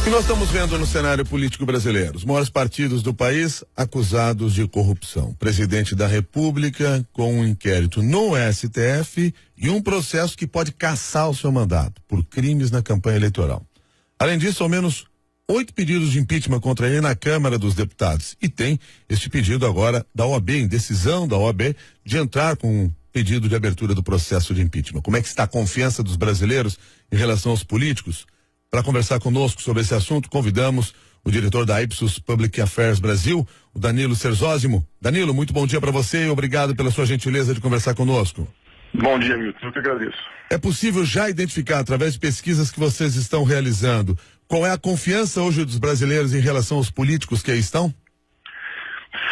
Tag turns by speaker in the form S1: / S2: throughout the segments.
S1: O que nós estamos vendo no cenário político brasileiro? Os maiores partidos do país acusados de corrupção. Presidente da República com um inquérito no STF e um processo que pode cassar o seu mandato por crimes na campanha eleitoral. Além disso, ao menos 8 pedidos de impeachment contra ele na Câmara dos Deputados. E tem este pedido agora da OAB, em decisão da OAB, de entrar com um pedido de abertura do processo de impeachment. Como é que está a confiança dos brasileiros em relação aos políticos? Para conversar conosco sobre esse assunto, convidamos o diretor da Ipsos Public Affairs Brasil, o Danilo Cerzósimo. Danilo, muito bom dia para você e obrigado pela sua gentileza de conversar conosco.
S2: Bom dia, Milton. Eu que agradeço.
S1: É possível já identificar, através de pesquisas que vocês estão realizando, qual é a confiança hoje dos brasileiros em relação aos políticos que aí estão?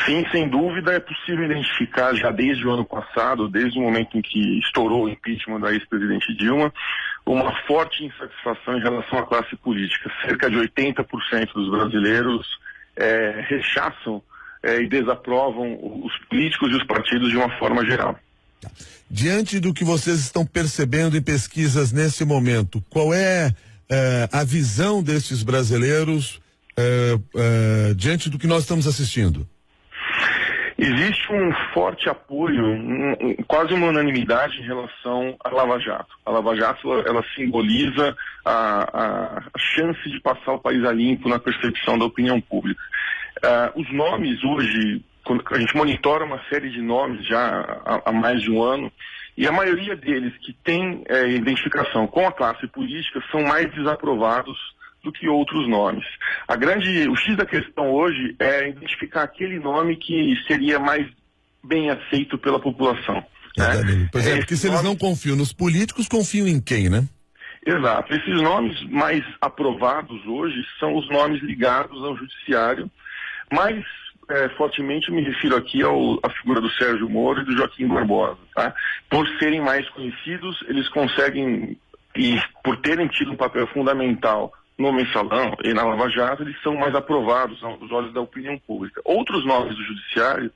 S2: Sim, sem dúvida é possível identificar já desde o ano passado, desde o momento em que estourou o impeachment da ex-presidente Dilma, uma forte insatisfação em relação à classe política. Cerca de 80% dos brasileiros rechaçam e desaprovam os políticos e os partidos de uma forma geral.
S1: Diante do que vocês estão percebendo em pesquisas nesse momento, qual é a visão destes brasileiros diante do que nós estamos assistindo?
S2: Existe um forte apoio, quase uma unanimidade em relação à Lava Jato. A Lava Jato, ela simboliza a chance de passar o país a limpo na percepção da opinião pública. Os nomes hoje, a gente monitora uma série de nomes já há mais de um ano, e a maioria deles que tem identificação com a classe política são mais desaprovados do que outros nomes. O X da questão hoje é identificar aquele nome que seria mais bem aceito pela população. Né?
S1: Pois é, porque se eles não confiam nos políticos, confiam em quem, né?
S2: Exato. Esses nomes mais aprovados hoje são os nomes ligados ao judiciário, mais fortemente me refiro aqui à figura do Sérgio Moro e do Joaquim Barbosa. Tá? Por serem mais conhecidos, eles conseguem, e por terem tido um papel fundamental no Mensalão e na Lava Jato, eles são mais aprovados aos olhos da opinião pública. Outros nomes do judiciário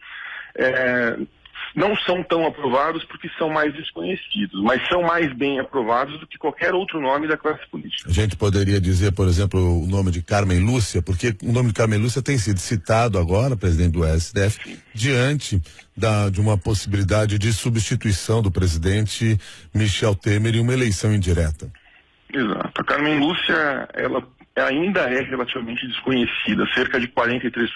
S2: não são tão aprovados porque são mais desconhecidos, mas são mais bem aprovados do que qualquer outro nome da classe política.
S1: A gente poderia dizer, por exemplo, o nome de Carmen Lúcia, porque o nome de Carmen Lúcia tem sido citado agora, presidente do STF, diante de uma possibilidade de substituição do presidente Michel Temer em uma eleição indireta.
S2: Exato. A Carmen Lúcia, ela ainda é relativamente desconhecida. Cerca de 43%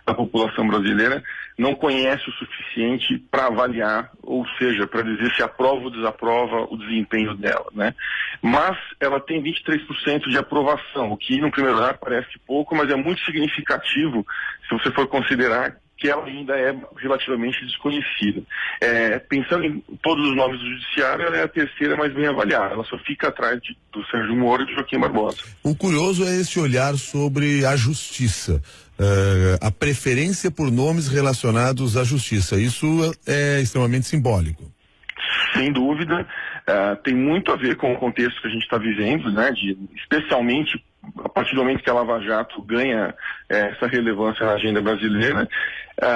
S2: da população brasileira não conhece o suficiente para avaliar, ou seja, para dizer se aprova ou desaprova o desempenho dela, né? Mas ela tem 23% de aprovação, o que no primeiro lugar parece pouco, mas é muito significativo se você for considerar que ela ainda é relativamente desconhecida. Pensando em todos os nomes do judiciário, ela é a terceira mais bem avaliada. Ela só fica atrás do Sérgio Moro e do Joaquim Barbosa.
S1: O curioso é esse olhar sobre a justiça, a preferência por nomes relacionados à justiça. Isso é extremamente simbólico.
S2: Sem dúvida, tem muito a ver com o contexto que a gente está vivendo, né? Especialmente a partir do momento que a Lava Jato ganha essa relevância na agenda brasileira,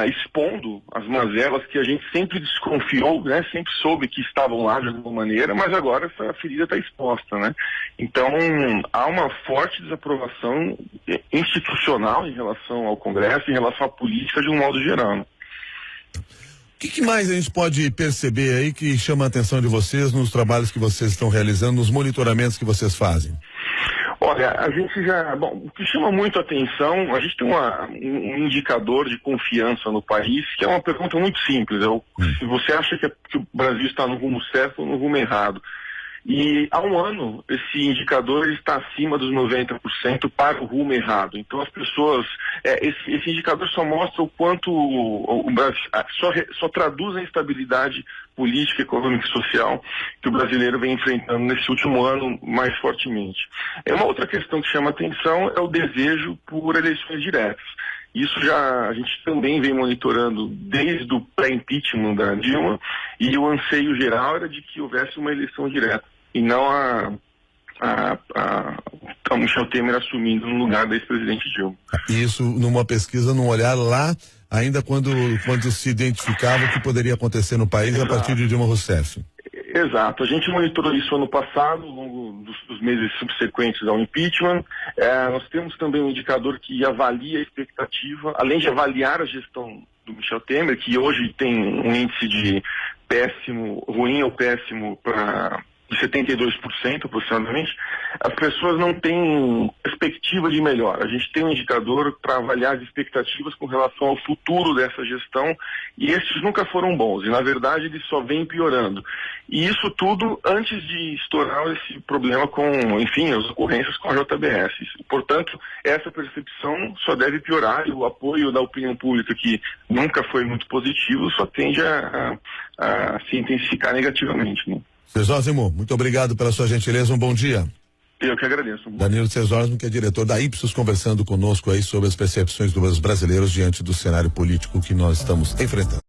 S2: expondo as mazelas que a gente sempre desconfiou, né? Sempre soube que estavam lá de alguma maneira, mas agora essa ferida está exposta, né? Então, há uma forte desaprovação institucional em relação ao Congresso, em relação à política de um modo geral. Né?
S1: O que mais a gente pode perceber aí que chama a atenção de vocês nos trabalhos que vocês estão realizando, nos monitoramentos que vocês fazem?
S2: Olha, a gente o que chama muito a atenção, a gente tem um indicador de confiança no país, que é uma pergunta muito simples, se você acha que o Brasil está no rumo certo ou no rumo errado. E há um ano, esse indicador está acima dos 90% para o rumo errado. Então as pessoas, esse indicador só mostra o quanto o Brasil, só traduz a instabilidade política, econômica e social que o brasileiro vem enfrentando nesse último ano mais fortemente. Uma outra questão que chama atenção é o desejo por eleições diretas. Isso a gente também vem monitorando desde o pré-impeachment da Dilma, e o anseio geral era de que houvesse uma eleição direta, e não a Michel Temer assumindo no lugar da ex-presidente Dilma.
S1: Isso numa pesquisa, num olhar lá, ainda quando se identificava o que poderia acontecer no país. Exato. A partir de Dilma Rousseff.
S2: Exato. A gente monitorou isso ano passado, ao longo dos nos meses subsequentes ao impeachment. Nós temos também um indicador que avalia a expectativa, além de avaliar a gestão do Michel Temer, que hoje tem um índice de ruim ou péssimo de 72% aproximadamente. As pessoas não têm perspectiva de melhora. A gente tem um indicador para avaliar as expectativas com relação ao futuro dessa gestão, e esses nunca foram bons, e na verdade eles só vêm piorando. E isso tudo antes de estourar esse problema com, enfim, as ocorrências com a JBS. Portanto, essa percepção só deve piorar, e o apoio da opinião pública, que nunca foi muito positivo, só tende a se intensificar negativamente, né?
S1: Cesósimo, muito obrigado pela sua gentileza, um bom dia.
S2: Eu que agradeço.
S1: Danilo Cesósimo, que é diretor da Ipsos, conversando conosco aí sobre as percepções dos brasileiros diante do cenário político que nós estamos enfrentando.